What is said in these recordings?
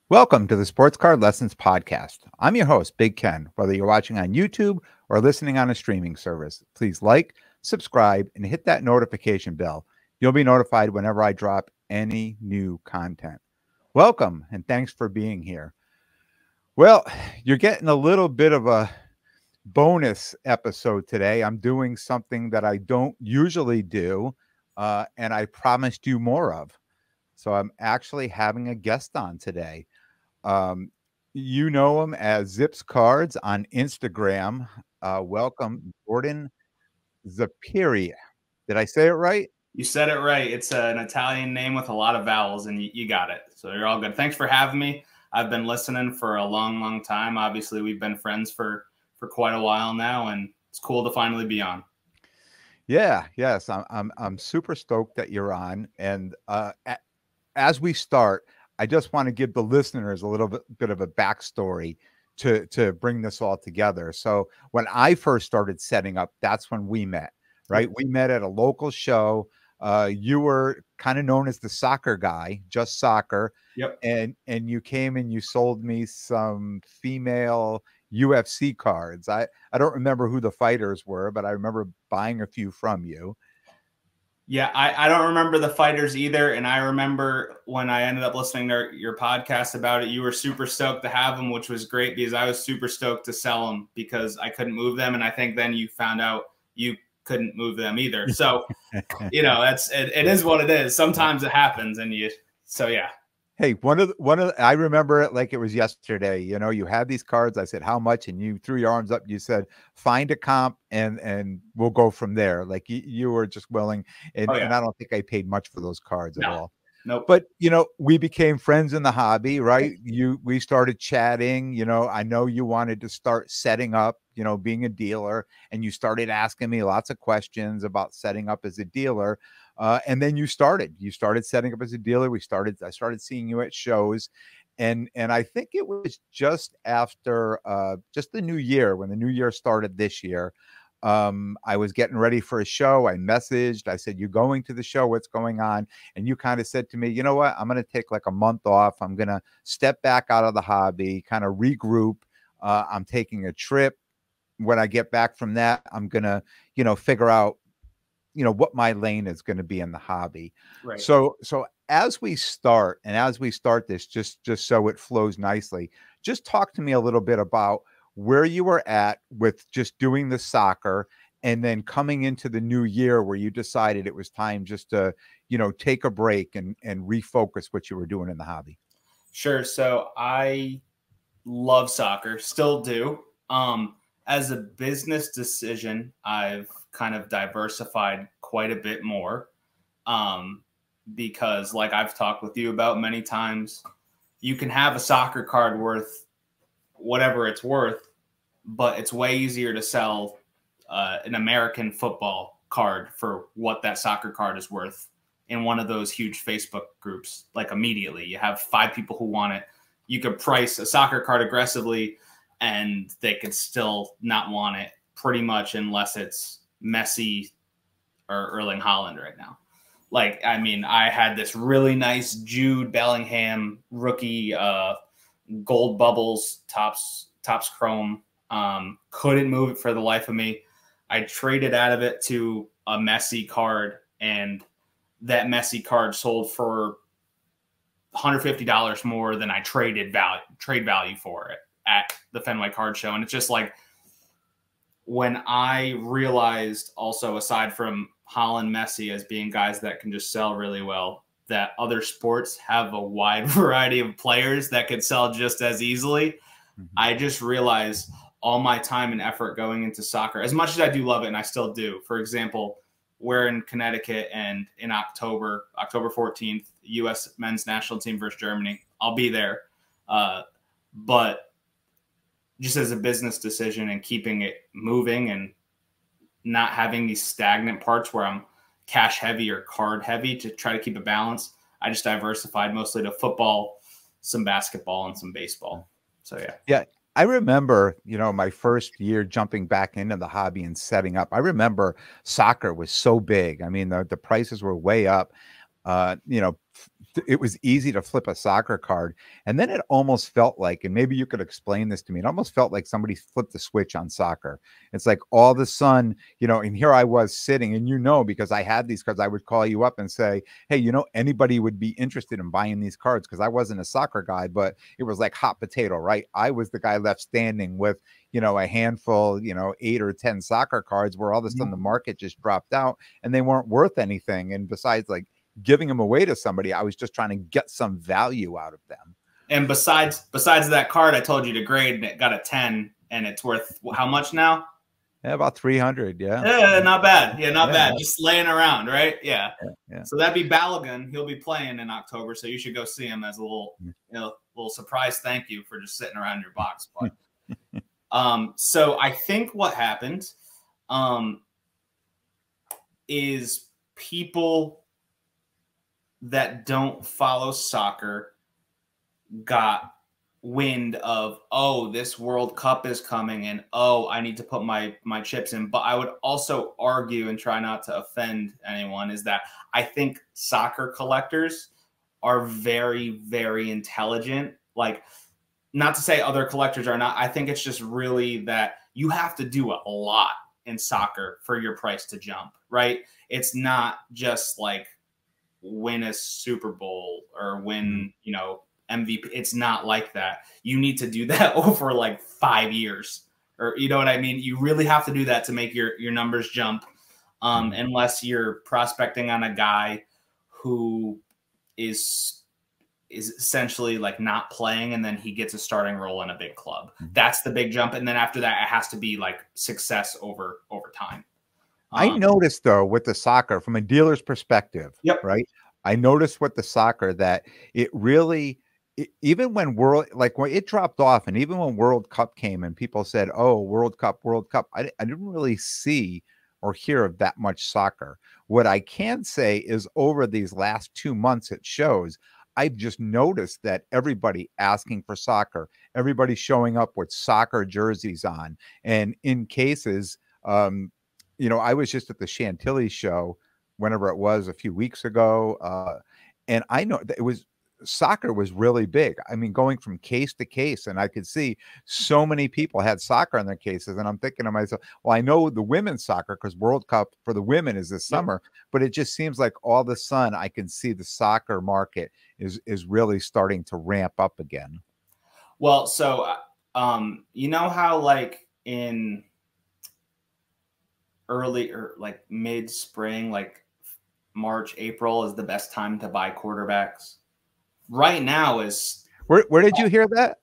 Welcome to the Sports Card Lessons Podcast. I'm your host, Big Ken. Whether you're watching on YouTube or listening on a streaming service, please like, subscribe, and hit that notification bell. You'll be notified whenever I drop any new content. Welcome, and thanks for being here. Well, you're getting a little bit of a bonus episode today. I'm doing something that I don't usually do, and I promised you more of. So I'm actually having a guest on today. Um, you know him as Zips Cards on Instagram. Welcome, Jordan Zapiri. Did I say it right? You said it right. It's an Italian name with a lot of vowels, and you got it. So you're all good. Thanks for having me. I've been listening for a long, long time. Obviously, we've been friends for quite a while now, and it's cool to finally be on. Yeah, yes, I'm super stoked that you're on. And as we start, I just want to give the listeners a little bit of a backstory to bring this all together. So when I first started setting up, that's when we met, right? We met at a local show. You were kind of known as the soccer guy, just soccer. Yep. And you came and you sold me some female UFC cards. I don't remember who the fighters were, but I remember buying a few from you. Yeah, I don't remember the fighters either. And I remember when I ended up listening to your podcast about it, you were super stoked to have them, which was great because I was super stoked to sell them because I couldn't move them. And I think then you found out you couldn't move them either. So, you know, it is what it is. Sometimes it happens so yeah. Hey, I remember it like it was yesterday. You know, you had these cards. I said, how much? And you threw your arms up. You said, find a comp and we'll go from there. Like you were just willing. And, and I don't think I paid much for those cards at all. Nope. But, you know, we became friends in the hobby, right? We started chatting. You know, I know you wanted to start setting up, you know, being a dealer, and you started asking me lots of questions about setting up as a dealer. And then you started setting up as a dealer. I started seeing you at shows, and I think it was just after just the new year, when the new year started this year. I was getting ready for a show. I messaged, I said, you going to the show? What's going on? And you kind of said to me, you know what? I'm going to take like a month off. I'm going to step back out of the hobby, kind of regroup. I'm taking a trip. When I get back from that, I'm going to, you know, figure out, you know, what my lane is going to be in the hobby. Right. So as we start this, just so it flows nicely, just talk to me a little bit about where you were at with just doing the soccer, and then coming into the new year where you decided it was time just to, you know, take a break and refocus what you were doing in the hobby. Sure. So I love soccer, still do. As a business decision, I've kind of diversified quite a bit more. Because like I've talked with you about many times, you can have a soccer card worth whatever it's worth, but it's way easier to sell an American football card for what that soccer card is worth in one of those huge Facebook groups. Like immediately, you have 5 people who want it. You could price a soccer card aggressively, and they could still not want it pretty much unless it's Messi or Erling Haaland right now. Like, I mean, I had this really nice Jude Bellingham rookie gold bubbles, tops chrome. Couldn't move it for the life of me. I traded out of it to a Messi card, and that Messi card sold for $150 more than I trade value for it at the Fenway Card Show. And it's just like, when I realized also, aside from Haaland, Messi as being guys that can just sell really well, that other sports have a wide variety of players that could sell just as easily. I just realized all my time and effort going into soccer, as much as I do love it, and I still do. For example, we're in Connecticut, and in October 14th, U.S. men's national team versus Germany. I'll be there. But just as a business decision and keeping it moving and not having these stagnant parts where I'm cash heavy or card heavy, to try to keep a balance, I just diversified mostly to football, some basketball, and some baseball. So, yeah. Yeah. I remember, you know, my first year jumping back into the hobby and setting up. I remember soccer was so big. I mean, the prices were way up. You know, it was easy to flip a soccer card. And then it almost felt like, and maybe you could explain this to me, it almost felt like somebody flipped the switch on soccer. It's like all of a sudden, and here I was sitting, and because I had these cards, I would call you up and say, hey, anybody would be interested in buying these cards, because I wasn't a soccer guy, but it was like hot potato, right? I was the guy left standing with, a handful, 8 or 10 soccer cards, where all of a sudden the market just dropped out and they weren't worth anything. And besides, like, giving them away to somebody, I was just trying to get some value out of them. And besides that card I told you to grade, and it got a 10, and it's worth how much now? Yeah, about 300. Yeah, not bad. Yeah, not bad. Just laying around, right? Yeah. So that'd be Balogun. He'll be playing in October, so you should go see him as a little surprise thank you for just sitting around your box. But so I think what happened is people that don't follow soccer got wind of, oh, this World Cup is coming, and oh, I need to put my chips in. But I would also argue, and try not to offend anyone, is that I think soccer collectors are very, very intelligent. Like, not to say other collectors are not. I think it's just really that you have to do a lot in soccer for your price to jump, right? It's not just like win a Super Bowl or win, MVP. It's not like that. You need to do that over like 5 years, or you know what I mean? You really have to do that to make your numbers jump. Unless you're prospecting on a guy who is essentially like not playing, and then he gets a starting role in a big club. That's the big jump. And then after that, it has to be like success over time. I noticed, though, with the soccer, from a dealer's perspective, right? I noticed with the soccer that it really, even when when it dropped off, and even when World Cup came and people said, oh, World Cup, I didn't really see or hear of that much soccer. What I can say is, over these last 2 months at shows, I've just noticed that everybody asking for soccer, everybody showing up with soccer jerseys on, and in cases, I was just at the Chantilly show, whenever it was, a few weeks ago, and I know that soccer was really big. I mean, going from case to case, and I could see so many people had soccer in their cases, and I'm thinking to myself, well, I know the women's soccer, because World Cup for the women is this summer, but it just seems like all of a sudden I can see the soccer market is really starting to ramp up again. Well, so you know how like in early or like mid spring, like March, April is the best time to buy quarterbacks. Right now is where did you hear that?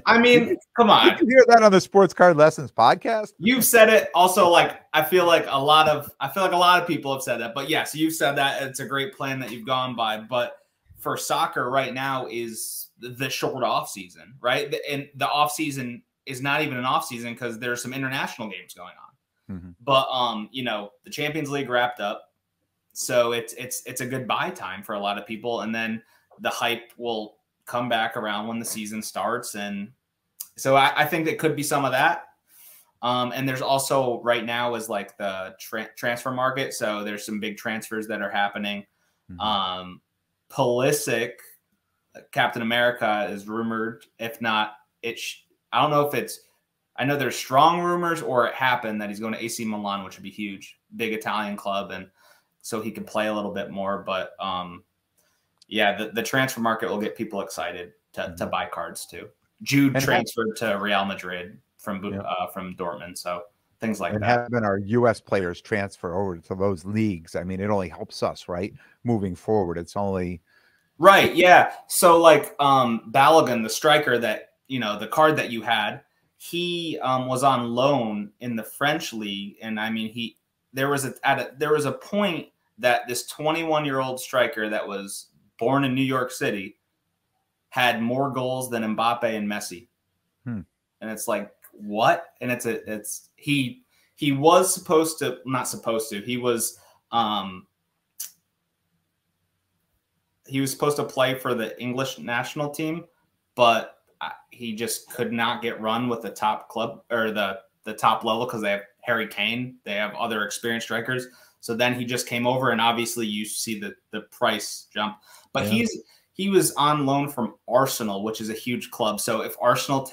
I mean, come on. Did you hear that on the Sports Card Lessons podcast? You've said it. Also, like I feel like a lot of people have said that. But yes, you've said that. It's a great plan that you've gone by. But for soccer right now is the short off season, right? And the off season is not even an off season, because there's some international games going on. But the Champions League wrapped up, so it's a good buy time for a lot of people, and then the hype will come back around when the season starts. And so I think it could be some of that. And there's also right now is like the transfer market. So there's some big transfers that are happening. Pulisic, Captain America, is rumored. If not, I don't know if it's, I know there's strong rumors, or it happened that he's going to AC Milan, which would be huge, big Italian club. And so he can play a little bit more, but yeah, the transfer market will get people excited to buy cards too. Jude transferred to Real Madrid from Dortmund, so things like that. Having our U.S. players transfer over to those leagues, I mean, it only helps us, right? Moving forward, it's only right. Yeah. So like Balogun, the striker that the card that you had, he was on loan in the French league, and I mean there was a point that this 21-year-old striker that was born in New York City had more goals than Mbappe and Messi. And it's like, what? And he was supposed to, not supposed to, he was supposed to play for the English national team, but he just could not get run with the top club or the top level, because they have Harry Kane. They have other experienced strikers. So then he just came over, and obviously you see the price jump. But Yeah. he was on loan from Arsenal, which is a huge club. So if Arsenal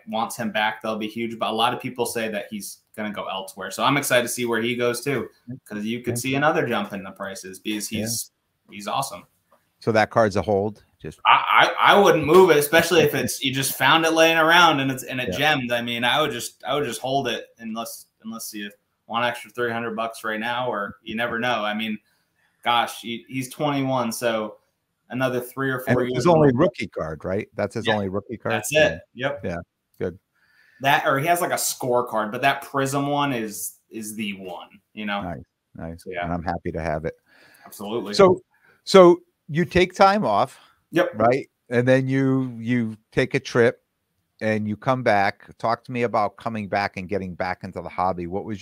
wants him back, they'll be huge. But a lot of people say that he's going to go elsewhere. So I'm excited to see where he goes too, because you could see another jump in the prices because he's awesome. So that card's a hold. Just I wouldn't move it, especially if it's you just found it laying around and it gemmed. I mean, I would just hold it unless you want extra $300 right now, or you never know. I mean, gosh, he's 21, so another 3 or 4 years. His only rookie card, right? That's his only rookie card. That's it. Yep. Yeah. Good. That, or he has like a scorecard, but that Prism one is the one. You know. Nice. Yeah. And I'm happy to have it. Absolutely. So you take time off. Yep. Right. And then you take a trip and you come back. Talk to me about coming back and getting back into the hobby. What was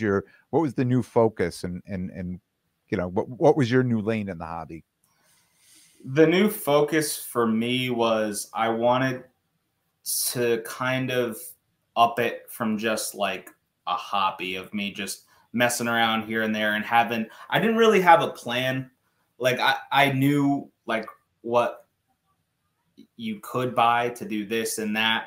the new focus and you know, what was your new lane in the hobby? The new focus for me was I wanted to kind of up it from just like a hobby of me just messing around here and there and I didn't really have a plan. Like I knew like what you could buy to do this and that.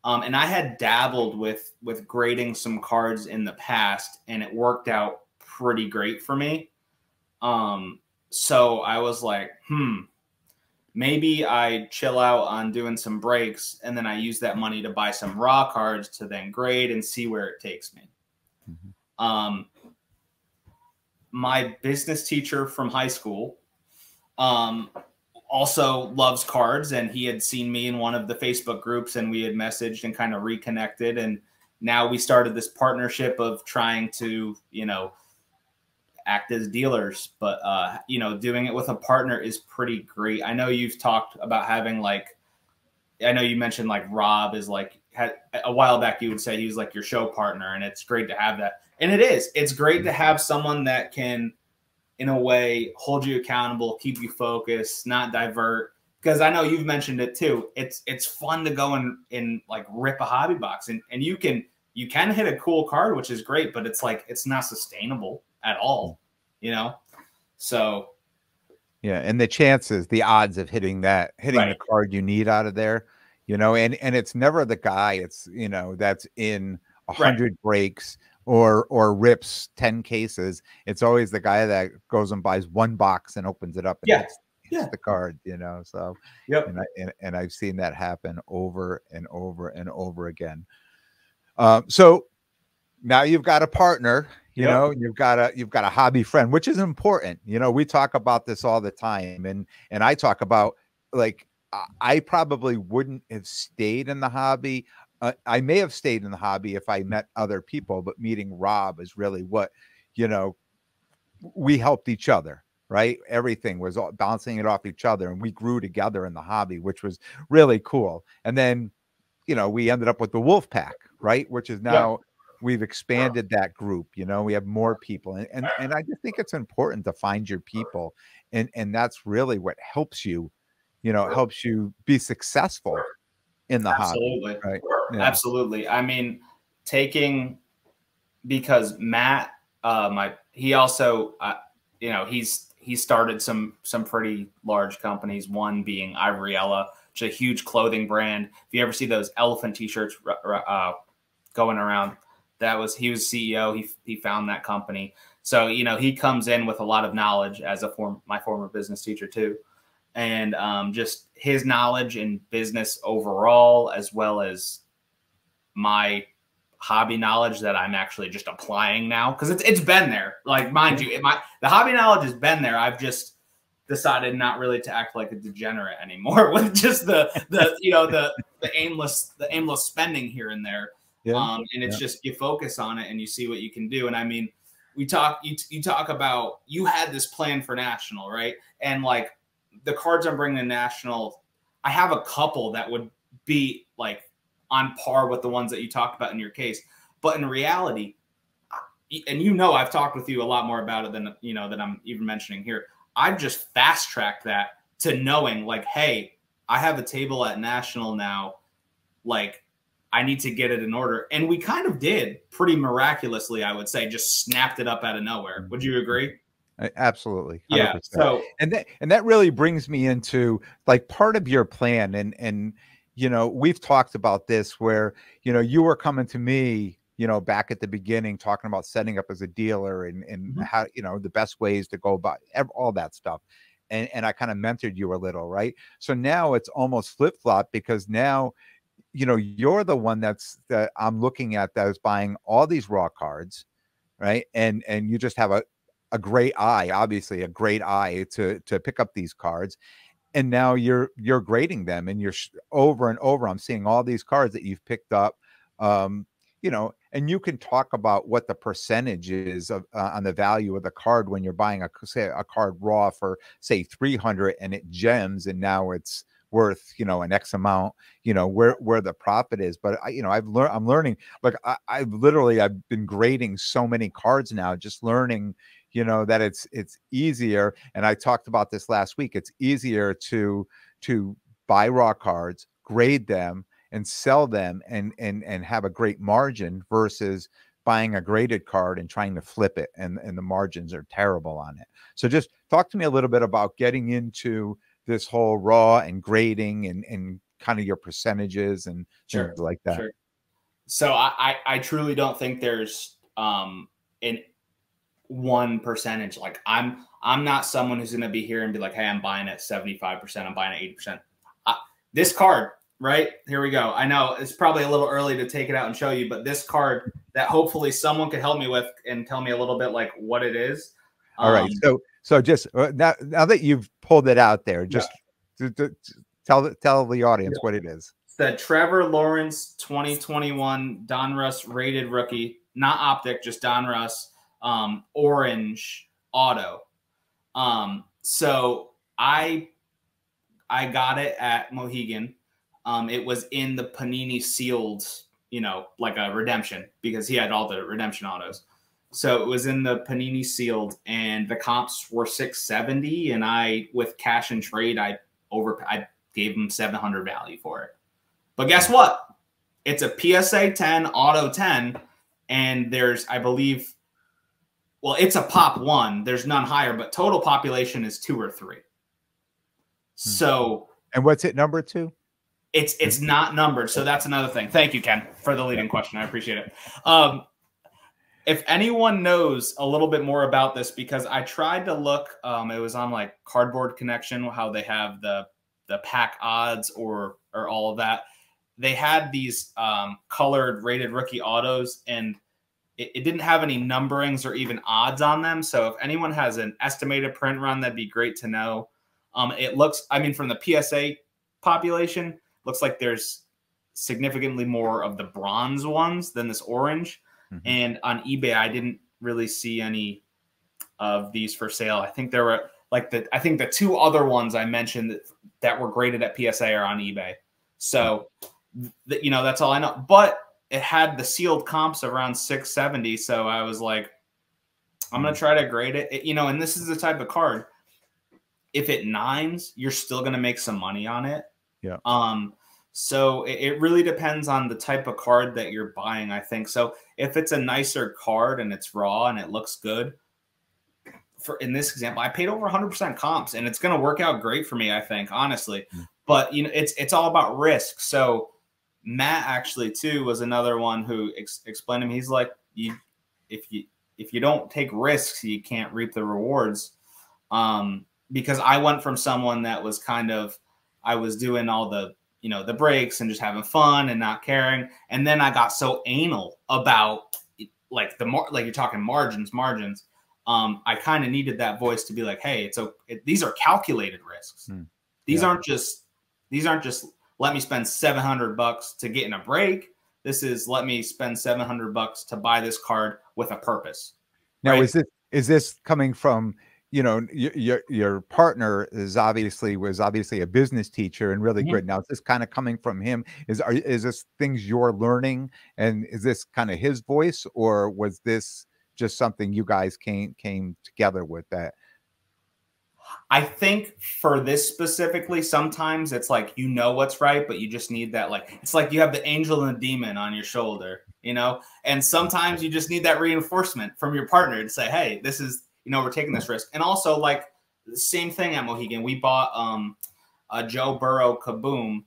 And I had dabbled with grading some cards in the past, and it worked out pretty great for me. So I was like, maybe I chill out on doing some breaks, and then I use that money to buy some raw cards to then grade and see where it takes me. Mm-hmm. My business teacher from high school, also loves cards, and he had seen me in one of the Facebook groups, and we had messaged and kind of reconnected. And now we started this partnership of trying to, you know, act as dealers, but, you know, doing it with a partner is pretty great. I know you've talked about having I know you mentioned like Rob is like, a while back you would say he was like your show partner, and it's great to have that. And it's great to have someone that can, in a way, hold you accountable, keep you focused, not divert. Because I know you've mentioned it too. It's fun to go and like rip a hobby box, and you can hit a cool card, which is great, but it's like it's not sustainable at all, you know. So yeah, and the odds of hitting the card you need out of there, you know, and it's never the guy, it's, you know, that's in 100 breaks or rips 10 cases. It's always the guy that goes and buys one box and opens it up and hits the card, you know. So and I've seen that happen over and over and over again. So now you've got a partner, you know, you've got a hobby friend, which is important. You know, we talk about this all the time, and I talk about, like, I probably wouldn't have stayed in the hobby. I may have stayed in the hobby if I met other people, but meeting Rob is really what, you know, we helped each other, right? Everything was all bouncing it off each other, and we grew together in the hobby, which was really cool. And then, you know, we ended up with the Wolf Pack, right? Which is now we've expanded that group, you know, we have more people. And I just think it's important to find your people. And that's really what helps you, you know, helps you be successful in the hobby. Right? Yeah. Absolutely. I mean, because Matt, he also, you know, he started some pretty large companies, one being Ivoriella, which is a huge clothing brand. If you ever see those elephant t-shirts going around, he was CEO. He found that company. So, you know, he comes in with a lot of knowledge as my former business teacher too. And just his knowledge in business overall, as well as my hobby knowledge that I'm actually just applying now, because it's been there. Like, mind you, the hobby knowledge has been there. I've just decided not really to act like a degenerate anymore with just the you know, the aimless spending here and there. And it's just, you focus on it and you see what you can do. And I mean, you talk about, you had this plan for national, right? And like, the cards I'm bringing to national, I have a couple that would be like on par with the ones that you talked about in your case. But in reality, and you know, I've talked with you a lot more about it than, you know, that I'm even mentioning here. I've just fast tracked that to knowing like, hey, I have a table at national now. Like, I need to get it in order. And we kind of did pretty miraculously, I would say, just snapped it up out of nowhere. Would you agree? Absolutely, Yeah. 100%. So And that really brings me into like part of your plan, and you know, we've talked about this where, you know, you were coming to me, you know, back at the beginning talking about setting up as a dealer and Mhm. how, you know, the best ways to go about all that stuff. And I kind of mentored you a little, right? So now it's almost flip-flop because now, you know, you're the one that I'm looking at that is buying all these raw cards, right? And you just have a great eye, obviously a great eye to pick up these cards. And now you're grading them, and over and over. I'm seeing all these cards that you've picked up, um, you know, and you can talk about what the percentage is of on the value of the card when you're buying say a card raw for say 300 and it gems and now it's worth, you know, an X amount, you know, where the profit is. But I, you know, I'm learning, like I've been grading so many cards now, just learning, you know, that it's easier. And I talked about this last week. It's easier to buy raw cards, grade them, and sell them, and have a great margin versus buying a graded card and trying to flip it, and the margins are terrible on it. So just talk to me a little bit about getting into this whole raw and grading and kind of your percentages and sure, things like that. sure. So I truly don't think there's an one percentage. Like I'm not someone who's going to be here and be like, hey, I'm buying at 75%. I'm buying at 80%. This card, right? Here we go. I know it's probably a little early to take it out and show you, but this card that hopefully someone could help me with and tell me a little bit like what it is. All right. So just now that you've pulled it out there, just tell the audience what it is. It's the Trevor Lawrence 2021 Donruss rated rookie, not optic, just Donruss orange auto. So I got it at Mohegan. It was in the Panini sealed, you know, like a redemption because he had all the redemption autos. So it was in the Panini sealed, and the comps were 670, and I, with cash and trade, I gave him 700 value for it. But guess what? It's a PSA 10 auto 10, and there's, I believe, well, it's a pop 1. There's none higher, but total population is 2 or 3. So, and what's it number 2? It's not numbered. So that's another thing. Thank you, Ken, for the leading question. I appreciate it. If anyone knows a little bit more about this, because I tried to look, it was on like Cardboard Connection, how they have the pack odds or all of that. They had these colored rated rookie autos, and it didn't have any numberings or even odds on them. So if anyone has an estimated print run, that'd be great to know. It looks, I mean, from the PSA population, looks like there's significantly more of the bronze ones than this orange. Mm-hmm. And on eBay, I didn't really see any of these for sale. I think there were like I think the 2 other ones I mentioned that were graded at PSA are on eBay. So, you know, that's all I know. But it had the sealed comps around 670. So I was like, I'm going to try to grade it. You know, and this is the type of card. If it nines, you're still going to make some money on it. Yeah. So it really depends on the type of card that you're buying, I think. So if it's a nicer card and it's raw and it looks good, in this example, I paid over 100% comps, and it's going to work out great for me, I think, honestly. But you know, it's all about risk. So Matt actually too was another one who explained to me. He's like, if you don't take risks, you can't reap the rewards. Because I went from someone that was kind of, I was doing all the, you know, the breaks and just having fun and not caring. And then I got so anal about like like you're talking margins. I kind of needed that voice to be like, hey, these are calculated risks. These aren't just let me spend $700 to get in a break. This is let me spend $700 to buy this card with a purpose. Now, right? is this coming from, you know, your partner was obviously a business teacher and really good. Now, is this kind of coming from him? Is this things you're learning, and is this kind of his voice, or was this just something you guys came together with that? I think for this specifically, sometimes it's like, you know what's right, but you just need that, like, it's like you have the angel and the demon on your shoulder, you know, and sometimes you just need that reinforcement from your partner to say, hey, this is, you know, we're taking this risk. And also, like, the same thing at Mohegan. We bought a Joe Burrow Kaboom,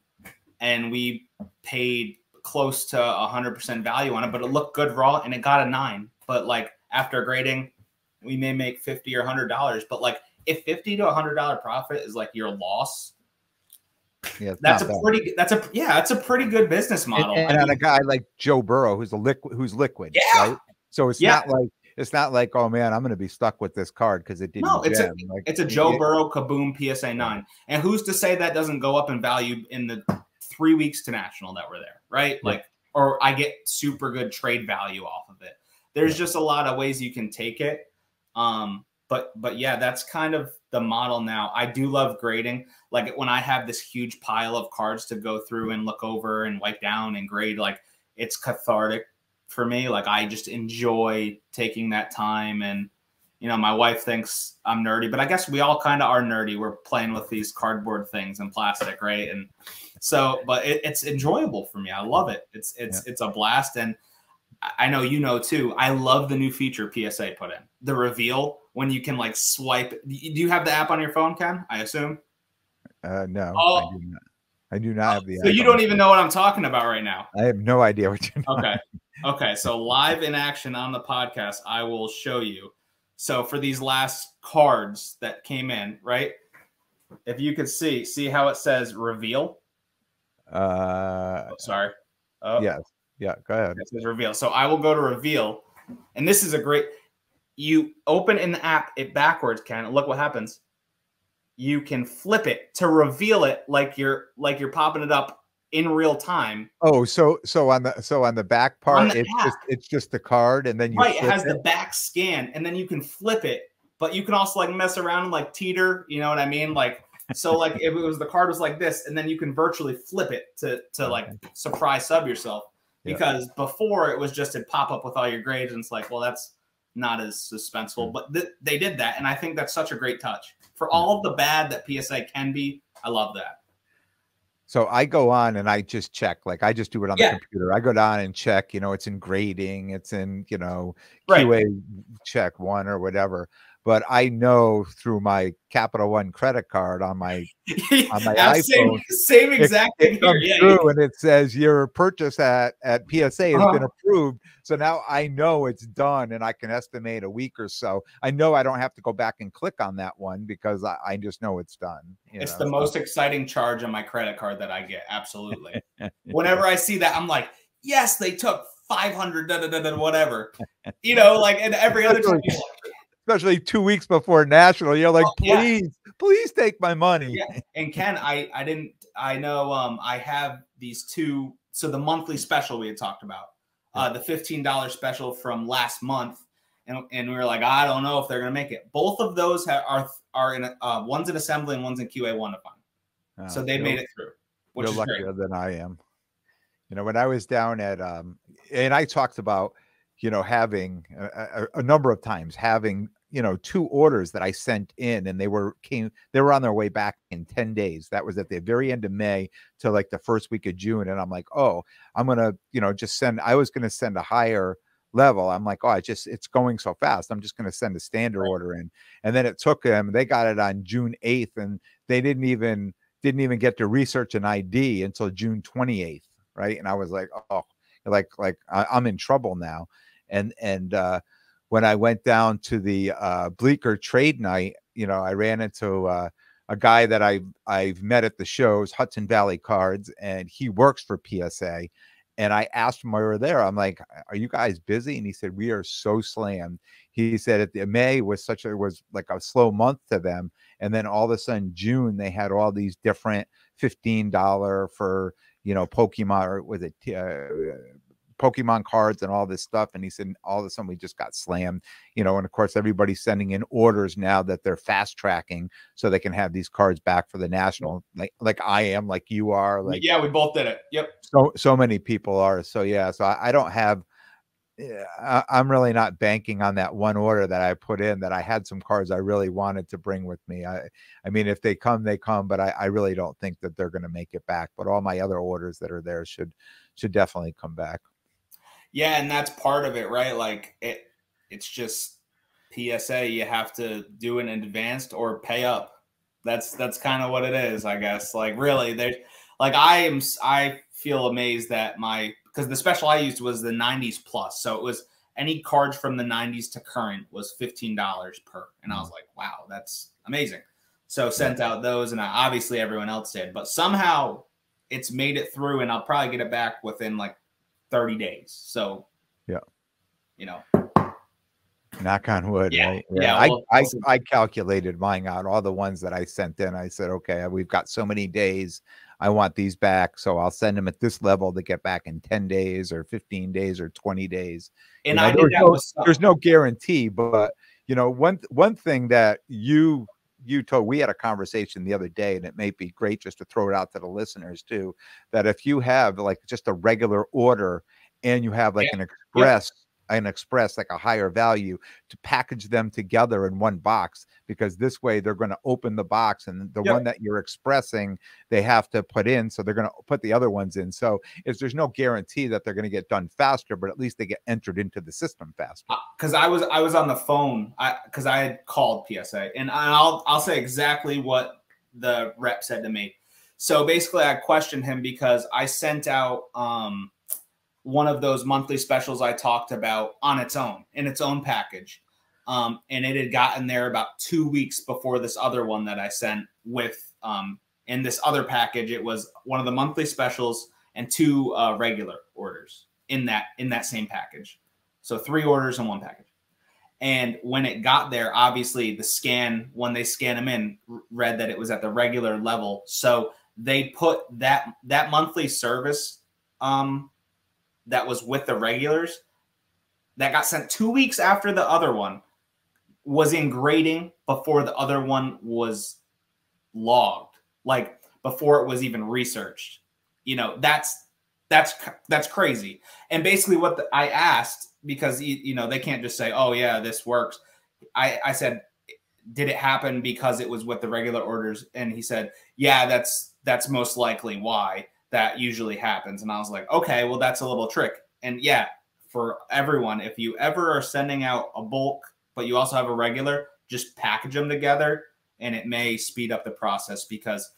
and we paid close to 100% value on it, but it looked good raw, and it got a 9. But like after grading, we may make $50 or $100. But like if $50 to $100 profit is like your loss, yeah, that's a pretty good business model. And on a guy like Joe Burrow, who's liquid, yeah. right? So it's not like, oh man, I'm going to be stuck with this card because it didn't. No, it's a Joe Burrow Kaboom PSA 9, and who's to say that doesn't go up in value in the 3 weeks to national that we're there, right? Yeah. Like, or I get super good trade value off of it. There's just a lot of ways you can take it. But yeah, that's kind of the model now. I do love grading. Like when I have this huge pile of cards to go through and look over and wipe down and grade, like it's cathartic for me. Like I just enjoy taking that time. And, you know, my wife thinks I'm nerdy, but I guess we all kind of are nerdy. We're playing with these cardboard things and plastic, right? And so, but it's enjoyable for me. I love it. It's a blast. And I know you know too, I love the new feature PSA put in. The reveal, when you can like swipe. Do you have the app on your phone, Ken? I assume? No, oh. I do not. I do not have the app. So you don't even know what I'm talking about right now. I have no idea what you're doing. Okay. Okay. So live in action on the podcast, I will show you. So for these last cards that came in, right? If you could see how it says reveal. Sorry. Yes. Yeah, go ahead. It says reveal. So I will go to reveal. And this is a great, you open in the app it backwards, Ken. Look what happens. You can flip it to reveal it like you're popping it up in real time. Oh, so on the back part, it's just the card, and then you it has the back scan, and then you can flip it, but you can also like mess around and like teeter, you know what I mean? Like so like if it was the card was like this, and then you can virtually flip it to like surprise sub yourself. Because before it was just it'd pop up with all your grades, and it's like, well, that's not as suspenseful. But they did that, and I think that's such a great touch. For all of the bad that PSA can be, I love that. So I go on and I just check, like I just do it on the computer. I go down and check, you know, it's in grading, it's in, you know, QA check 1 or whatever. But I know through my Capital One credit card on my iPhone, same exact thing here. Through and it says your purchase at PSA has been approved. So now I know it's done, and I can estimate a week or so. I know I don't have to go back and click on that one because I just know it's done. It's the most exciting charge on my credit card that I get. Absolutely. Whenever I see that, I'm like, yes, they took 500, whatever. You know, like, and every other time. Especially 2 weeks before national, you're like, please take my money. Yeah. And Ken, I know I have these two. So the monthly special we had talked about, the $15 special from last month, and we were like, I don't know if they're gonna make it. Both of those are in one's in assembly and one's in QA 1-to-5. So they made it through. Which is luckier great. than I am. You know, when I was down at and I talked about, you know, having a number of times having, you know, 2 orders that I sent in, and they were on their way back in 10 days. That was at the very end of May to like the first week of June. And I'm like, oh, I'm going to, you know, I was going to send a higher level. I'm like, oh, it's going so fast. I'm just going to send a standard order in. And then it took them, they got it on June 8th, and they didn't even get to research an ID until June 28th. Right. And I was like, oh, like I'm in trouble now. And when I went down to the Bleecker trade night, you know, I ran into a guy that I've met at the shows, Hudson Valley Cards, and he works for PSA. And I asked him while we were there, I'm like, are you guys busy? And he said, we are so slammed. He said May was like a slow month to them. And then all of a sudden, June, they had all these different $15 for, you know, Pokemon, or was it Pokemon cards and all this stuff. And he said, all of a sudden we just got slammed, you know, and of course everybody's sending in orders now that they're fast tracking so they can have these cards back for the national, like I am, like you are, like, yeah, we both did it. Yep. So many people are. So yeah, so I don't have, I'm really not banking on that one order that I put in, that I had some cards I really wanted to bring with me. I mean, if they come, they come, but I really don't think that they're going to make it back. But all my other orders that are there should definitely come back. Yeah, and that's part of it, right? Like it's just PSA, you have to do an advanced or pay up. That's kind of what it is, I guess. Like really, there's like I feel amazed that because the special I used was the 90s plus, so it was any cards from the 90s to current was $15 per, and I was like, wow, that's amazing. So sent out those, and obviously everyone else did, but somehow it's made it through, and I'll probably get it back within like 30 days. So yeah, you know. Knock on wood. Yeah, right? yeah. I calculated mine out, all the ones that I sent in. I said, okay, we've got so many days. I want these back, so I'll send them at this level to get back in 10 days or 15 days or 20 days. And I did that with there's no guarantee, but you know, one thing that you told, we had a conversation the other day, and it may be great just to throw it out to the listeners too, that if you have like just a regular order and you have like an express like a higher value, to package them together in one box, because this way they're going to open the box, and the one that you're expressing they have to put in, so they're going to put the other ones in. So there's no guarantee that they're going to get done faster, but at least they get entered into the system faster. Because I was on the phone, because I had called PSA, and I'll say exactly what the rep said to me. So basically I questioned him because I sent out one of those monthly specials I talked about on its own, in its own package. And it had gotten there about 2 weeks before this other one that I sent with, in this other package, it was one of the monthly specials and 2 regular orders in that same package. So 3 orders in one package. And when it got there, obviously the scan, when they scan them in, read that it was at the regular level. So they put that monthly service, that was with the regulars, that got sent 2 weeks after the other one, was in grading before the other one was logged, like before it was even researched. You know, that's crazy. And basically what I asked, because you know, they can't just say, oh yeah, this works. I said, did it happen because it was with the regular orders? And he said, yeah, that's most likely why that usually happens. And I was like, okay, well, that's a little trick. And yeah, for everyone, if you ever are sending out a bulk, but you also have a regular, just package them together, and it may speed up the process, because,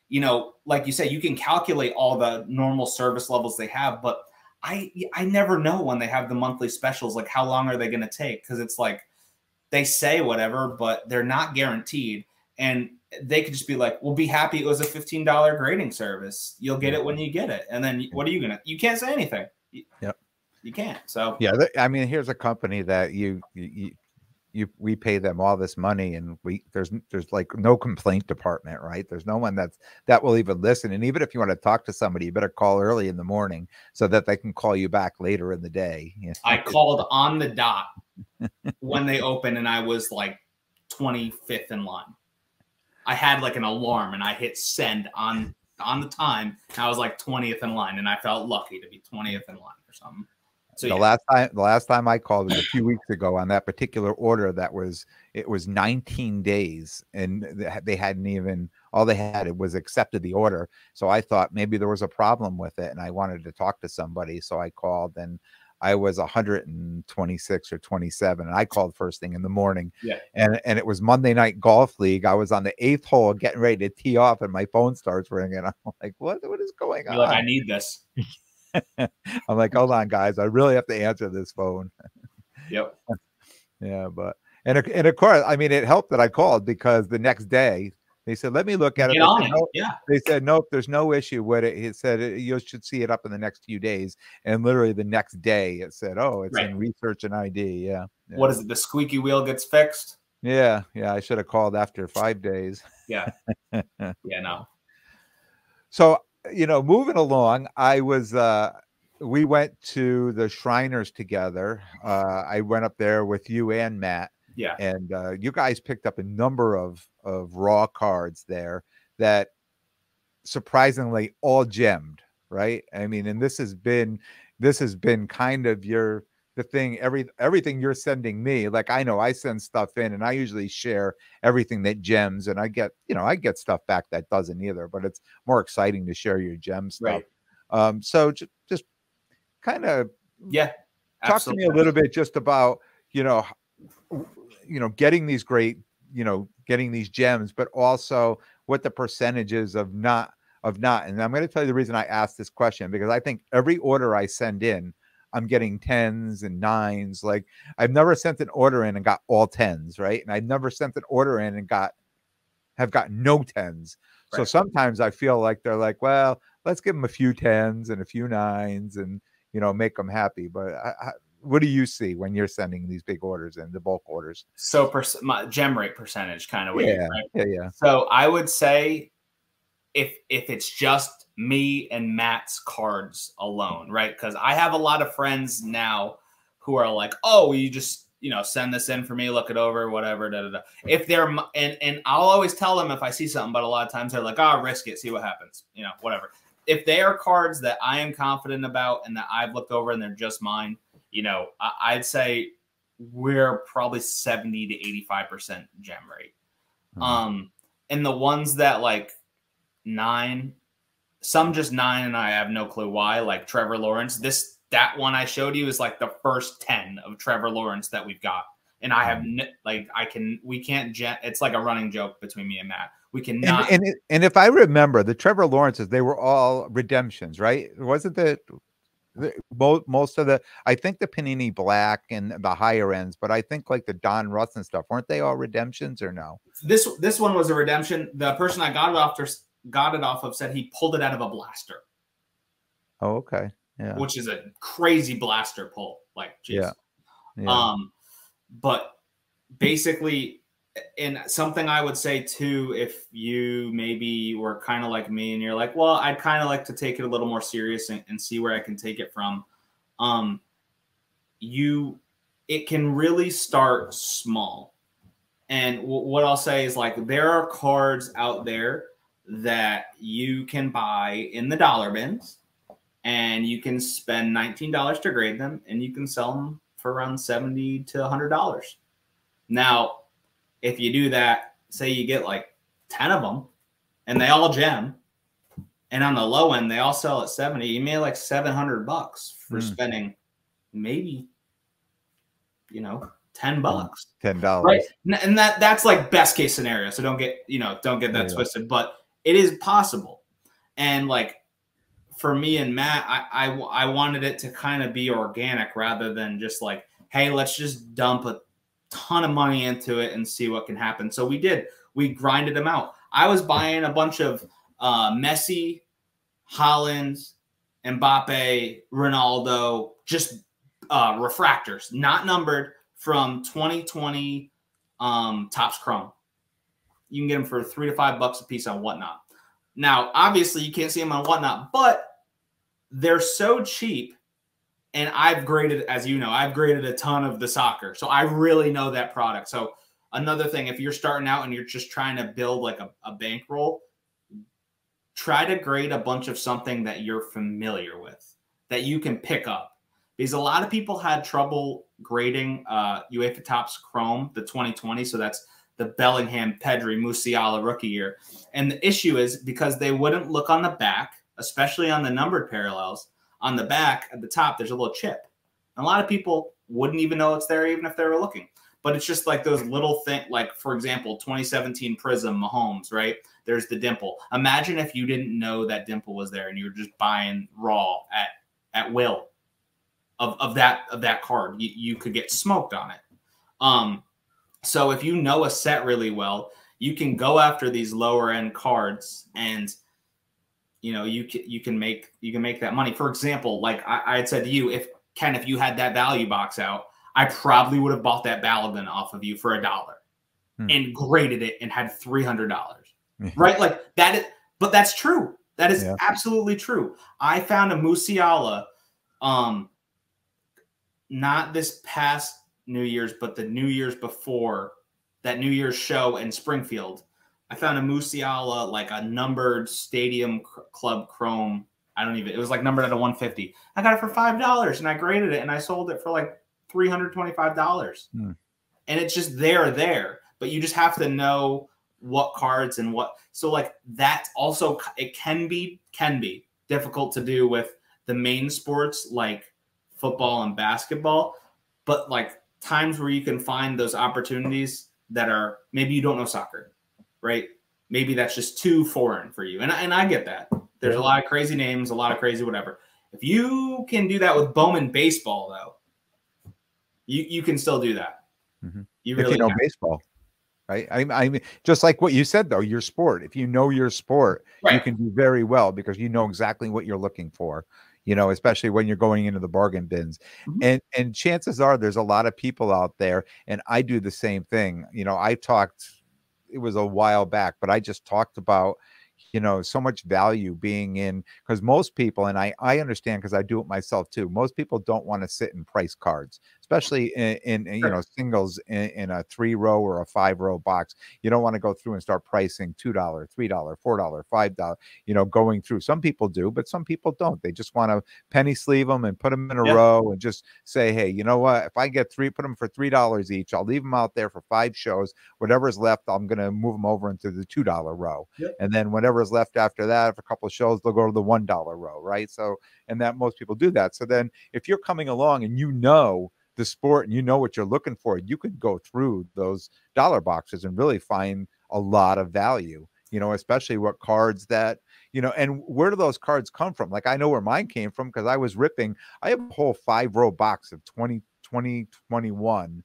you know, like you said, you can calculate all the normal service levels they have, but I never know when they have the monthly specials, like how long are they going to take? Because it's like they say whatever, but they're not guaranteed. And they could just be like, well, be happy it was a $15 grading service. You'll get it when you get it. And then what are you going to, you can't say anything. Yep. You can't. So yeah, I mean, here's a company that we pay them all this money, and there's like no complaint department, right? There's no one that will even listen. And even if you want to talk to somebody, you better call early in the morning so that they can call you back later in the day. You know? I called on the dot when they opened, and I was like 25th in line. I had like an alarm, and I hit send on the time. And I was like 20th in line, and I felt lucky to be 20th in line or something. So the last time I called was a few weeks ago on that particular order. It was 19 days, and they hadn't even, all they had it was accepted the order. So I thought maybe there was a problem with it, and I wanted to talk to somebody. So I called, and I was 126 or 27, and I called first thing in the morning. Yeah. And it was Monday Night Golf League. I was on the 8th hole getting ready to tee off, and my phone starts ringing. I'm like, what is going on? You're like, I need this. I'm like, hold on, guys, I really have to answer this phone. Yep. Yeah, but and of course, I mean, it helped that I called, because the next day they said, let me look at it. They said, nope, there's no issue with it. He said, you should see it up in the next few days. And literally the next day it said, oh, it's in research and ID. Yeah. What is it? The squeaky wheel gets fixed. Yeah. I should have called after 5 days. Yeah. Yeah. No. So, you know, moving along, we went to the Shriners together. I went up there with you and Matt. Yeah. And you guys picked up a number of raw cards there that surprisingly all gemmed, right? I mean, and this has been kind of the thing, everything you're sending me. Like, I know I send stuff in, and I usually share everything that gems, and I get stuff back that doesn't either, but it's more exciting to share your gem stuff. Right. So just kind of talk to me a little bit just about, you know, getting these great, getting these gems, but also what the percentages of not. And I'm going to tell you the reason I asked this question, because I think every order I send in, I'm getting 10s and 9s. Like, I've never sent an order in and got all 10s, right? And I've never sent an order in and have got no 10s. So sometimes I feel like they're like, well, let's give them a few 10s and a few 9s and, make them happy. But what do you see when you're sending these big orders in, the bulk orders? So my gem rate percentage kind of. Yeah. So I would say if it's just me and Matt's cards alone, right? Because I have a lot of friends now who are like, oh, you just, send this in for me, look it over, whatever, da, da, da. If they're, and I'll always tell them if I see something, but a lot of times they're like, oh, risk it, see what happens, whatever. If they are cards that I am confident about and that I've looked over and they're just mine, I'd say we're probably 70 to 85% gem rate. And the ones that like 9, some just 9, and I have no clue why, like Trevor Lawrence, that one I showed you is like the first 10 of Trevor Lawrence that we've got. And I have it's like a running joke between me and Matt. We cannot. And if I remember, the Trevor Lawrences, they were all redemptions, right? Wasn't most of I think the Panini Black and the higher ends, but I think like the Don Russ and stuff, weren't they all redemptions or no? This one was a redemption. The person I got it off of said he pulled it out of a blaster. Oh, okay. Yeah. Which is a crazy blaster pull. Like, geez. Yeah. But basically, and something I would say too, if you maybe were kind of like me and you're like, well, I'd kind of like to take it a little more serious and see where I can take it from. It can really start small. And what I'll say is, like, there are cards out there that you can buy in the dollar bins, and you can spend $19 to grade them, and you can sell them for around $70 to $100. Now, if you do that, say you get like 10 of them, and they all gem, and on the low end they all sell at 70, you made like $700 for spending maybe, $10. $10. Right. And that's like best case scenario. So don't get that twisted, but it is possible. And like, for me and Matt, I wanted it to kind of be organic rather than just like, hey, let's just dump a ton of money into it and see what can happen. So we did. We grinded them out. I was buying a bunch of Messi, Haaland, Mbappe, Ronaldo, just refractors, not numbered, from 2020 Topps Chrome. You can get them for $3 to $5 a piece on Whatnot. Now, obviously, you can't see them on Whatnot, but they're so cheap. And I've graded, as you know, I've graded a ton of the soccer. So I really know that product. So another thing, if you're starting out and you're just trying to build like a bankroll, try to grade a bunch of something that you're familiar with, that you can pick up. Because a lot of people had trouble grading UEFA Topps Chrome, the 2020. So that's the Bellingham, Pedri, Musiala rookie year. And the issue is because they wouldn't look on the back, especially on the numbered parallels. On the back at the top, there's a little chip. And a lot of people wouldn't even know it's there even if they were looking. But it's just like those little things, like, for example, 2017 Prism Mahomes, right? There's the dimple. Imagine if you didn't know that dimple was there and you were just buying raw at will of that card. You could get smoked on it. So if you know a set really well, you can go after these lower end cards and you can make that money. For example, like I had said to you, if you had that value box out, I probably would have bought that Balogun off of you for $1 and graded it and had $300, right? Like that is, but that's true. That is absolutely true. I found a Musiala, not this past New Year's, but the New Year's before, that New Year's show in Springfield. I found a Musiala, like a numbered Stadium Club Chrome. It was like numbered at a 150. I got it for $5 and I graded it and I sold it for like $325. And it's just there. But you just have to know what cards and what. So like that also, it can be difficult to do with the main sports like football and basketball. But like times where you can find those opportunities that are maybe you don't know soccer, right? Maybe that's just too foreign for you. And I get that. There's a lot of crazy names, a lot of crazy whatever. If you can do that with Bowman baseball, though, you can still do that. Mm-hmm. You really if you know can. baseball, right? I mean, just like what you said, though, your sport. If you know your sport, you can do very well because you know exactly what you're looking for. Especially when you're going into the bargain bins. Mm-hmm. And chances are there's a lot of people out there, and I do the same thing. I talked, it was a while back, but I just talked about, so much value being in, because most people, and I understand because I do it myself too, most people don't want to sit in price cards, especially in singles in a 3-row or a 5-row box. You don't want to go through and start pricing $2, $3, $4, $5, going through. Some people do, but some people don't. They just want to penny sleeve them and put them in a row and just say, hey, you know what, if I get put them for $3 each, I'll leave them out there for 5 shows. Whatever's left, I'm going to move them over into the $2 row. And then whatever's left after that, for a couple of shows, they'll go to the $1 row, right? So, and that most people do that. So then if you're coming along and the sport and you know what you're looking for, you could go through those dollar boxes and really find a lot of value, especially what cards that, and where do those cards come from? Like, I know where mine came from because I have a whole 5-row box of 2021,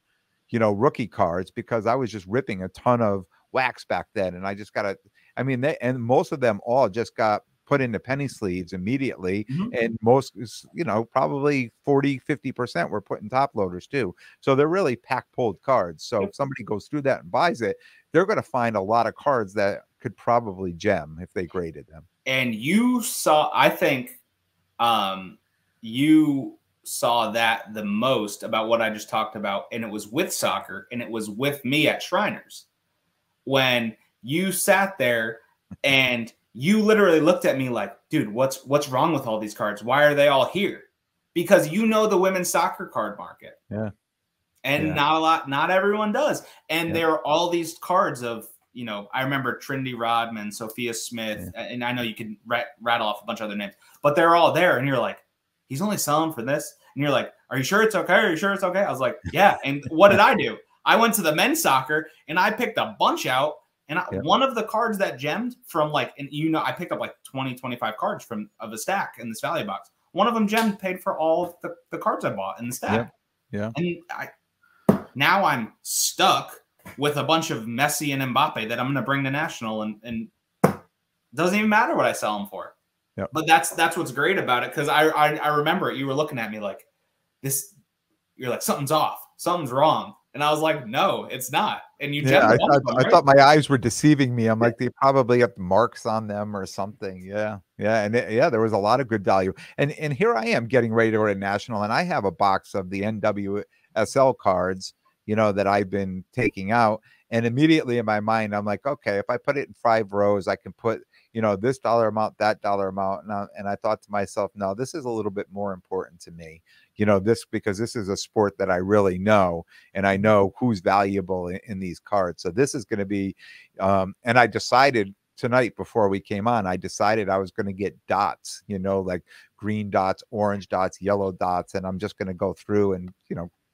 rookie cards, because I was just ripping a ton of wax back then. And I just and most of them all just got put into penny sleeves immediately. And most, probably 40-50% were put in top loaders too. So they're really pack pulled cards. So if somebody goes through that and buys it, they're going to find a lot of cards that could probably gem if they graded them. And I think you saw that the most about what I just talked about. And it was with soccer, and it was with me at Shriners when you sat there and you literally looked at me like, dude, what's wrong with all these cards? Why are they all here? Because the women's soccer card market. Yeah. And not everyone does. And there are all these cards of, I remember Trinity Rodman, Sophia Smith, and I know you can rattle off a bunch of other names, but they're all there. And you're like, he's only selling for this. And you're like, are you sure it's okay? Are you sure it's okay? I was like, yeah. And what did I do? I went to the men's soccer and I picked a bunch out. And one of the cards that gemmed from I picked up like 20, 25 cards of a stack in this value box. One of them gemmed, paid for all of the cards I bought in the stack. Yeah. And now I'm stuck with a bunch of Messi and Mbappe that I'm going to bring to National, and it doesn't even matter what I sell them for. Yep. But that's what's great about it, because I remember it. You were looking at me like this. You're like, something's off, something's wrong. And I was like, no, it's not. And you I thought my eyes were deceiving me. I'm like, they probably have marks on them or something. Yeah. And there was a lot of good value. And here I am getting ready to go to National, and I have a box of the NWSL cards, that I've been taking out. And immediately in my mind, I'm like, okay, if I put it in 5 rows, I can put, this dollar amount, that dollar amount. And I thought to myself, no, this is a little bit more important to me. Because this is a sport that I really know, and I know who's valuable in these cards. So this is going to be, and I decided tonight before we came on, I decided I was going to get dots, like green dots, orange dots, yellow dots. And I'm just going to go through and,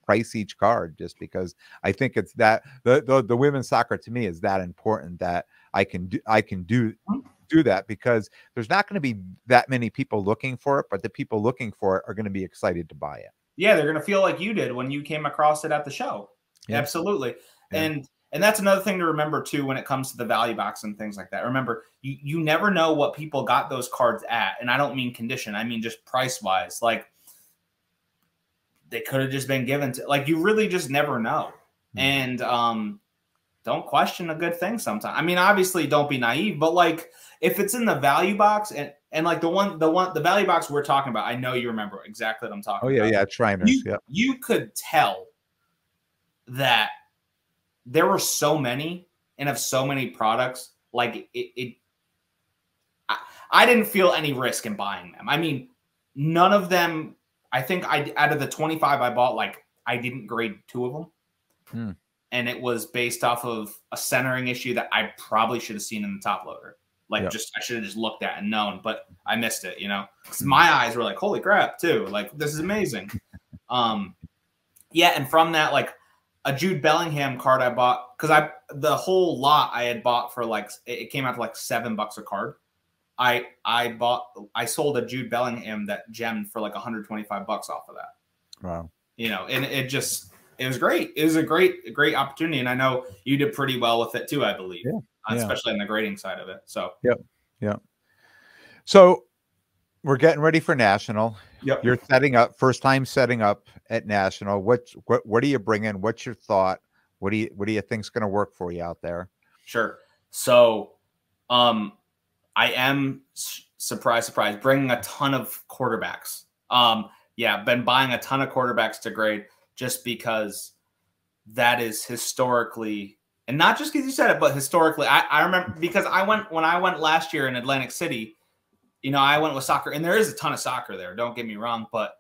price each card, just because I think it's that the women's soccer to me is that important that I can do that, because there's not going to be that many people looking for it, but the people looking for it are going to be excited to buy it. Yeah, they're going to feel like you did when you came across it at the show. Yeah. Absolutely. Yeah. And that's another thing to remember too when it comes to the value box and things like that. Remember, you never know what people got those cards at, and I don't mean condition, I mean just price wise. Like, they could have just been given to, like, you really just never know. And don't question a good thing sometimes. I mean, obviously don't be naive, but like if it's in the value box and like the value box we're talking about, I know you remember exactly what I'm talking about. Oh yeah, Shriners. You could tell that there were so many and of so many products. Like I didn't feel any risk in buying them. I mean, none of them. I think out of the 25 I bought, like I didn't grade 2 of them. And it was based off of a centering issue that I probably should have seen in the top loader. Like I should have just looked at and known, but I missed it, because my eyes were like, holy crap too. Like, this is amazing. Yeah, and from that, like a Jude Bellingham card I bought, because the whole lot I had bought for like, it came out to like $7 a card. I sold a Jude Bellingham that gemmed for like $125 off of that. Wow. You know, and it was great. It was a great opportunity. And I know you did pretty well with it too, I believe. Yeah. Especially on the grading side of it. So Yep. So we're getting ready for National. Yep. You're setting up, first time setting up at National. What are you bringing? What's your thought? What do you think's going to work for you out there? Sure. So, I am surprise, bringing a ton of quarterbacks. Yeah, been buying a ton of quarterbacks to grade just because that is historically, and not just because you said it, but historically, I remember because when I went last year in Atlantic City, you know, I went with soccer, and there is a ton of soccer there. Don't get me wrong, but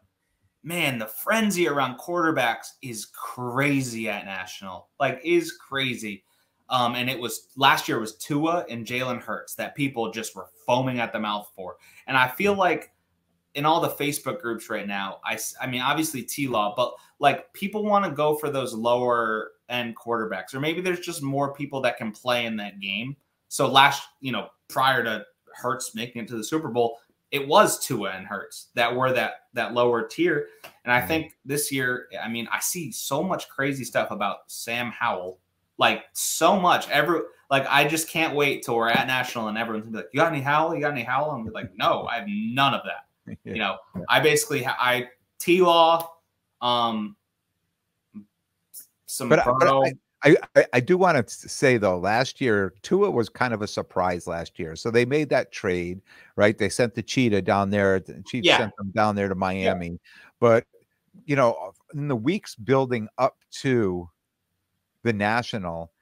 man, the frenzy around quarterbacks is crazy at National. Like, is crazy. And it was last year was Tua and Jalen Hurts that people just were foaming at the mouth for. And I feel like in all the Facebook groups right now, I mean, obviously T-Law, but like people want to go for those lower end quarterbacks, or maybe there's just more people that can play in that game. So prior to Hurts making it to the Super Bowl, it was Tua and Hurts that were that lower tier. And I think this year, I mean, I see so much crazy stuff about Sam Howell, like so much. I just can't wait till we're at National and everyone's gonna be like, "You got any Howell? You got any Howell?" I'm like, "No, I have none of that." Yeah. You know, I basically T-Law, some. But I do want to say though, last year Tua was kind of a surprise last year. So they made that trade, right? They sent the Cheetah down there. The Chiefs sent them down there to Miami. Yeah. But you know, in the weeks building up to the National,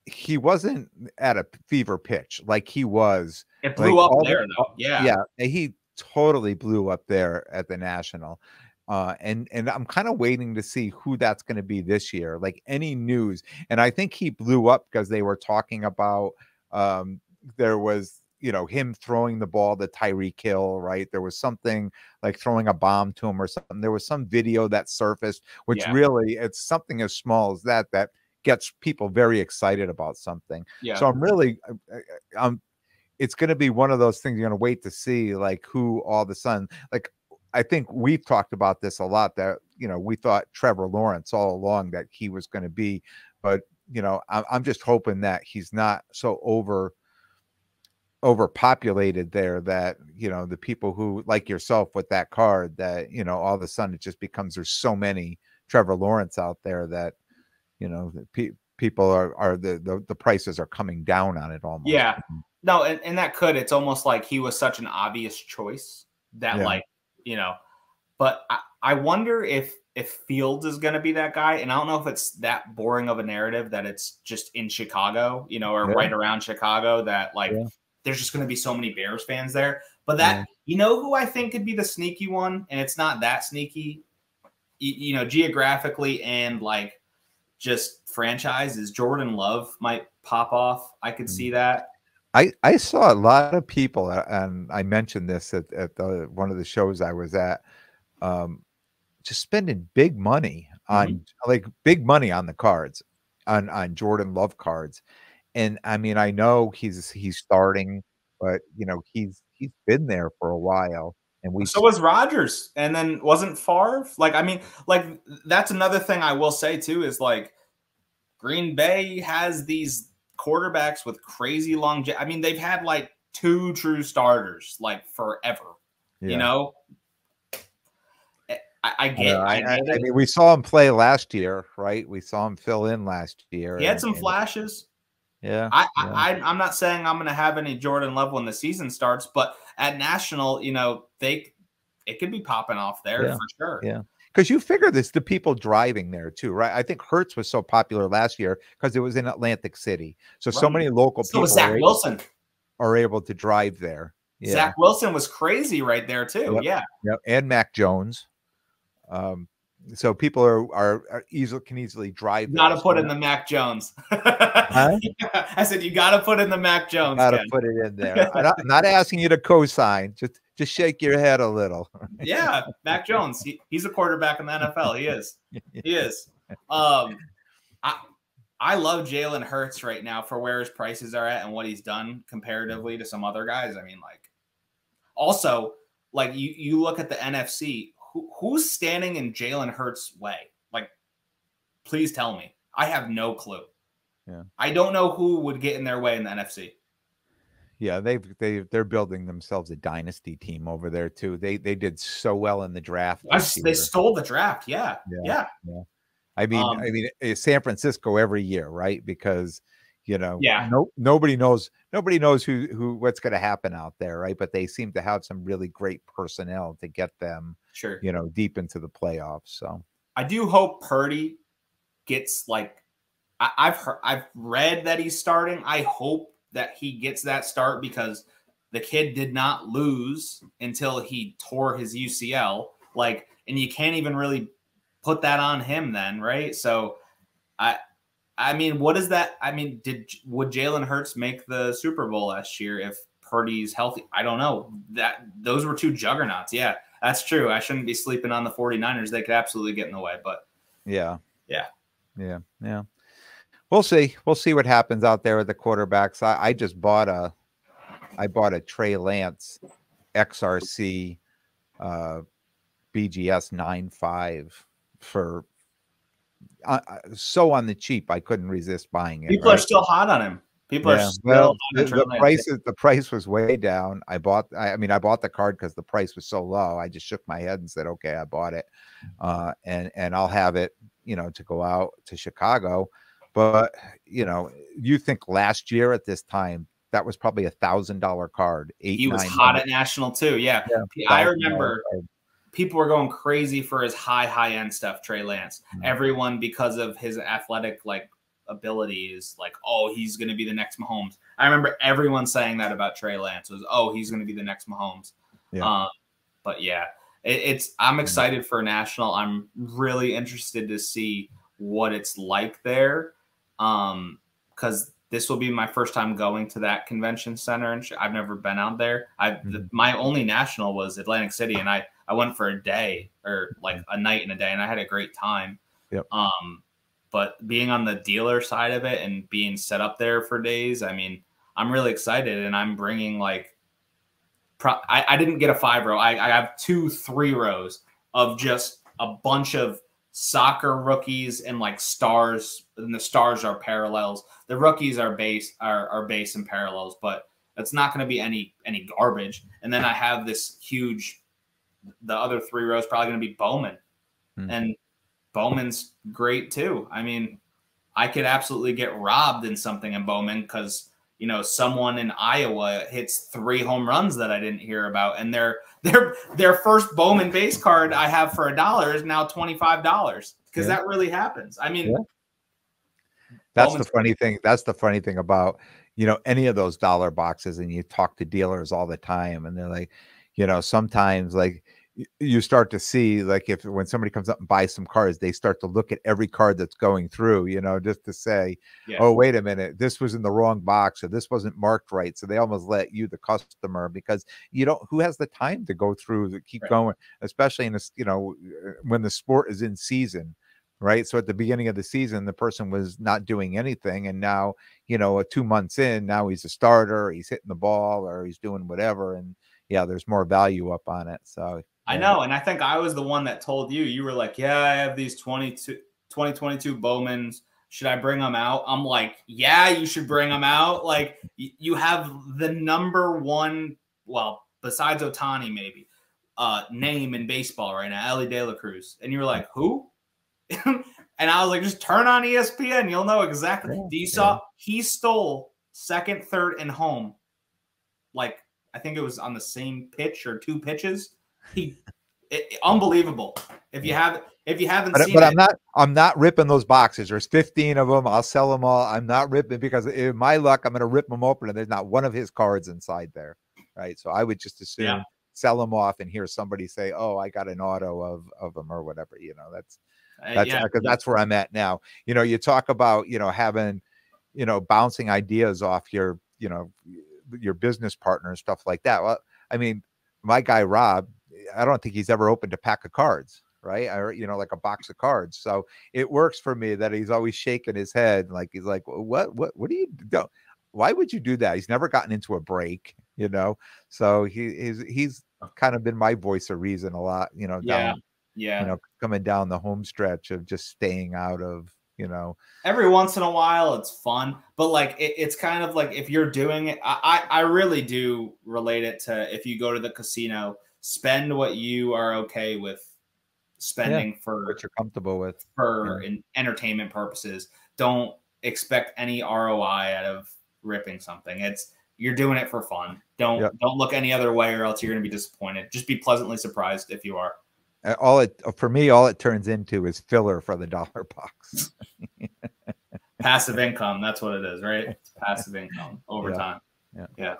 he wasn't at a fever pitch like he was. It blew up there though. Yeah. Yeah. He totally blew up there at the National. And I'm kind of waiting to see who that's going to be this year, like any news. And I think he blew up because they were talking about there was, you know, him throwing the ball to Tyreek Hill, right? There was something like throwing a bomb to him or something. There was some video that surfaced, which really, it's something as small as that gets people very excited about something. Yeah. So I'm really, it's going to be one of those things you're going to wait to see, like who all of a sudden, like, I think we've talked about this a lot that, you know, we thought Trevor Lawrence all along that he was going to be, but, you know, I'm just hoping that he's not so overpopulated there that, you know, the people who like yourself with that card that, you know, all of a sudden it just becomes, there's so many Trevor Lawrence out there that, you know, people are the prices are coming down on it almost. Yeah, no. And that it's almost like he was such an obvious choice that like, you know, but I wonder if Fields is going to be that guy. And I don't know if it's that boring of a narrative that it's just in Chicago, you know, or right around Chicago that like there's just going to be so many Bears fans there. But that, you know, who I think could be the sneaky one, and it's not that sneaky, you know, geographically and like just franchise, is Jordan Love might pop off. I could see that. I saw a lot of people, and I mentioned this at one of the shows I was at, just spending big money on big money on the cards, on Jordan Love cards. And I mean, I know he's starting, but you know, he's been there for a while. And so was Rodgers, and then wasn't Favre. Like, I mean, like that's another thing I will say too, is like Green Bay has these quarterbacks with crazy long. I mean, they've had like 2 true starters like forever. You know, I get. I mean, we saw him play last year, right? We saw him fill in last year. He had some flashes. Yeah. I'm not saying I'm going to have any Jordan Love when the season starts, but at National, you know, it could be popping off there for sure. Yeah. Because you figure the people driving there too, right? I think Hurts was so popular last year because it was in Atlantic City. So so many local people Zach Wilson are able to drive there. Yeah. Zach Wilson was crazy right there too. Yep. Yeah. And Mac Jones. So people are can easily drive. You gotta put in the Mac Jones. Huh? I said you gotta put in the Mac Jones. Gotta put it in there. I'm not asking you to co-sign. just shake your head a little. Yeah, Mac Jones. He's a quarterback in the NFL. He is. He is. I love Jalen Hurts right now for where his prices are at and what he's done comparatively to some other guys. I mean, like, also, like you look at the NFC, who's standing in Jalen Hurts' way? Like, please tell me. I have no clue. Yeah. I don't know who would get in their way in the NFC. Yeah, they're building themselves a dynasty team over there too. They did so well in the draft. They stole the draft. Yeah. I mean, San Francisco every year, right? Because nobody knows what's going to happen out there, right? But they seem to have some really great personnel to get them, deep into the playoffs. So I do hope Purdy gets like I've read that he's starting. I hope that he gets that start because the kid did not lose until he tore his UCL. Like, and you can't even really put that on him then, right? So I mean, what is that? I mean, would Jalen Hurts make the Super Bowl last year if Purdy's healthy? I don't know. Those were two juggernauts. Yeah, that's true. I shouldn't be sleeping on the 49ers. They could absolutely get in the way, but yeah. We'll see. We'll see what happens out there with the quarterbacks. I just bought a Trey Lance XRC BGS 9.5 for so on the cheap. I couldn't resist buying it. People are still hot on him. People are still the price was way down. I bought the card because the price was so low. I just shook my head and said, okay, I bought it. And I'll have it, to go out to Chicago. But, you think last year at this time, that was probably $1,000 card. He was hot at National too. Yeah. I remember people were going crazy for his high-end stuff, Trey Lance. Mm-hmm. Everyone, because of his athletic, ability is like, oh, he's going to be the next Mahomes. I remember everyone saying that about Trey Lance was, oh, he's going to be the next Mahomes. Yeah. But yeah, I'm excited for National. I'm really interested to see what it's like there. Because this will be my first time going to that convention center, and I've never been out there. My only National was Atlantic City, and I went for a day or like a night and a day, and I had a great time. Yep. But being on the dealer side of it and being set up there for days, I mean, I'm really excited, and I'm bringing I didn't get a 5-row. I have 2 3-rows of just a bunch of soccer rookies and stars, and the stars are parallels. The rookies are base and parallels, but it's not going to be any garbage. And then I have this huge, the other 3 rows probably going to be Bowman, and Bowman's great too. I mean, I could absolutely get robbed in something in Bowman because someone in Iowa hits 3 home runs that I didn't hear about, and their first Bowman base card I have for $1 is now $25 because that really happens. I mean, that's Bowman's the funny thing. That's the funny thing about any of those dollar boxes, and you talk to dealers all the time, and they're like, sometimes you start to see when somebody comes up and buys some cards, they start to look at every card that's going through, just to say, oh, wait a minute, this was in the wrong box or this wasn't marked right. So they almost let you, the customer, because who has the time to go through to keep going, especially in this, when the sport is in season, right? So at the beginning of the season, the person was not doing anything. And now, 2 months in, now he's a starter, he's hitting the ball or he's doing whatever. And there's more value up on it. So I know. And I think I was the one that told you were like, yeah, I have these 2022 Bowmans. Should I bring them out? I'm like, yeah, you should bring them out. Like, you have the number one, well, besides Ohtani maybe, name in baseball right now, Elly De La Cruz. And you were like, who? And I was like, just turn on ESPN. You'll know exactly. He stole second, third, and home. I think it was on the same pitch or 2 pitches. Unbelievable. If you haven't seen it. But I'm not ripping those boxes. There's 15 of them. I'll sell them all. I'm not ripping because in my luck, I'm going to rip them open and there's not one of his cards inside there. Right. So I would just assume sell them off and hear somebody say, oh, I got an auto of them or whatever. That's because that's where I'm at now. You talk about, having, bouncing ideas off your business partner and stuff like that. Well, I mean, my guy Rob, I don't think he's ever opened a pack of cards, right? Or like a box of cards. So it works for me that he's always shaking his head, like he's like, what do you do? Why would you do that? He's never gotten into a break, So he's kind of been my voice of reason a lot, down, coming down the home stretch of just staying out of, every once in a while it's fun, but like it's kind of like if you're doing it, I really do relate it to if you go to the casino, spend what you are okay with spending for what you're comfortable with for entertainment purposes. Don't expect any ROI out of ripping something. You're doing it for fun. Don't look any other way or else you're going to be disappointed. Just be pleasantly surprised if you are. For me, all it turns into is filler for the dollar box. Passive income. That's what it is, right? It's passive income over time. Yeah.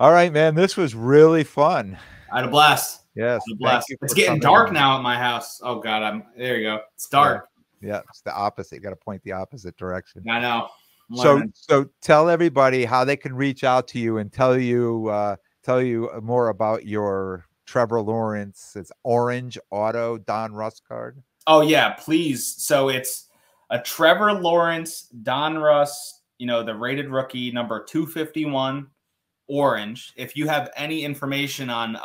All right, man. This was really fun. I had a blast. Yes. It's getting dark now at my house. Oh God. There you go. It's dark. Yeah. It's the opposite. You got to point the opposite direction. I know. So tell everybody how they can reach out to you and tell you more about your Trevor Lawrence. It's Orange Auto Donruss card. Oh yeah, please. So it's a Trevor Lawrence Donruss, the rated rookie number 251 orange. If you have any information on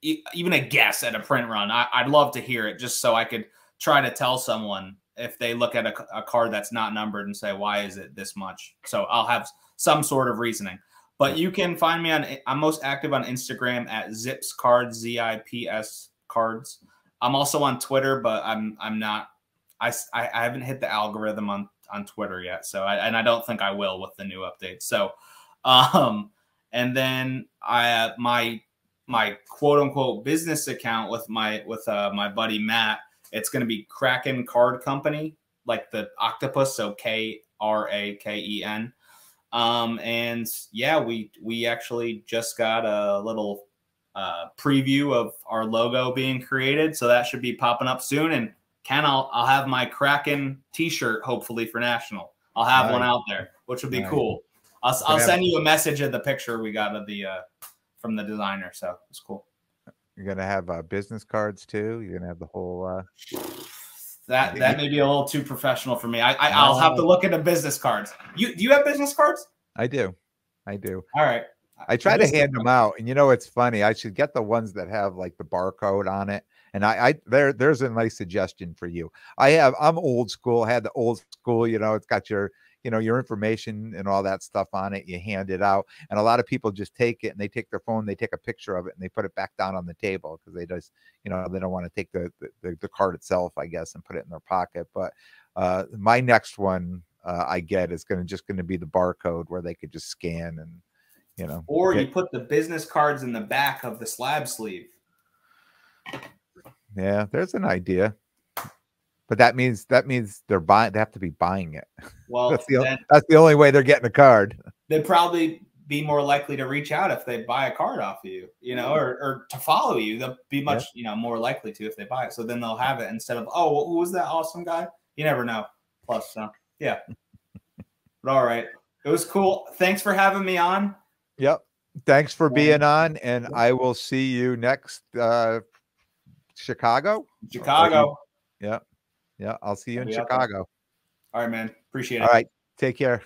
even a guess at a print run, I'd love to hear it just so I could try to tell someone if they look at a card that's not numbered and say, why is it this much? So I'll have some sort of reasoning. But you can find me I'm most active on Instagram at Zips Cards, ZIPS Cards. I'm also on Twitter, but I'm not, I haven't hit the algorithm on Twitter yet. So I don't think I will with the new update. So, and then my quote unquote business account with my buddy Matt, it's going to be Kraken Card Company, like the octopus. So KRAKEN. And yeah, we actually just got a little preview of our logo being created, so that should be popping up soon. And Ken, I'll have my Kraken t-shirt hopefully for National. I'll have one out there, which would be cool. I'll send you a message of the picture we got of the from the designer, so it's cool. You're gonna have business cards too. You're gonna have the whole that may be a little too professional for me. I'll have to look into business cards. Do you have business cards? I do. All right. I try to hand them out, and it's funny. I should get the ones that have like the barcode on it. And there's a nice suggestion for you. I'm old school. I had the old school. It's got your your information and all that stuff on it. You hand it out, and a lot of people just take it and they take their phone, they take a picture of it, and they put it back down on the table because they just they don't want to take the card itself, I guess, and put it in their pocket. But my next one I get is just going to be the barcode where they could just scan and or you put the business cards in the back of the slab sleeve. Yeah, there's an idea. But that means they're buying. They have to be buying it. Well, that's the only way they're getting a card. They'd probably be more likely to reach out if they buy a card off of you, or to follow you. They'll be much, more likely to if they buy it. So then they'll have it instead of, oh, who was that awesome guy? You never know. Plus, yeah. But all right, it was cool. Thanks for having me on. Yep. Thanks for being on, and I will see you next Chicago. Yeah. I'll see you in Chicago. All right, man. Appreciate it. All right. Take care.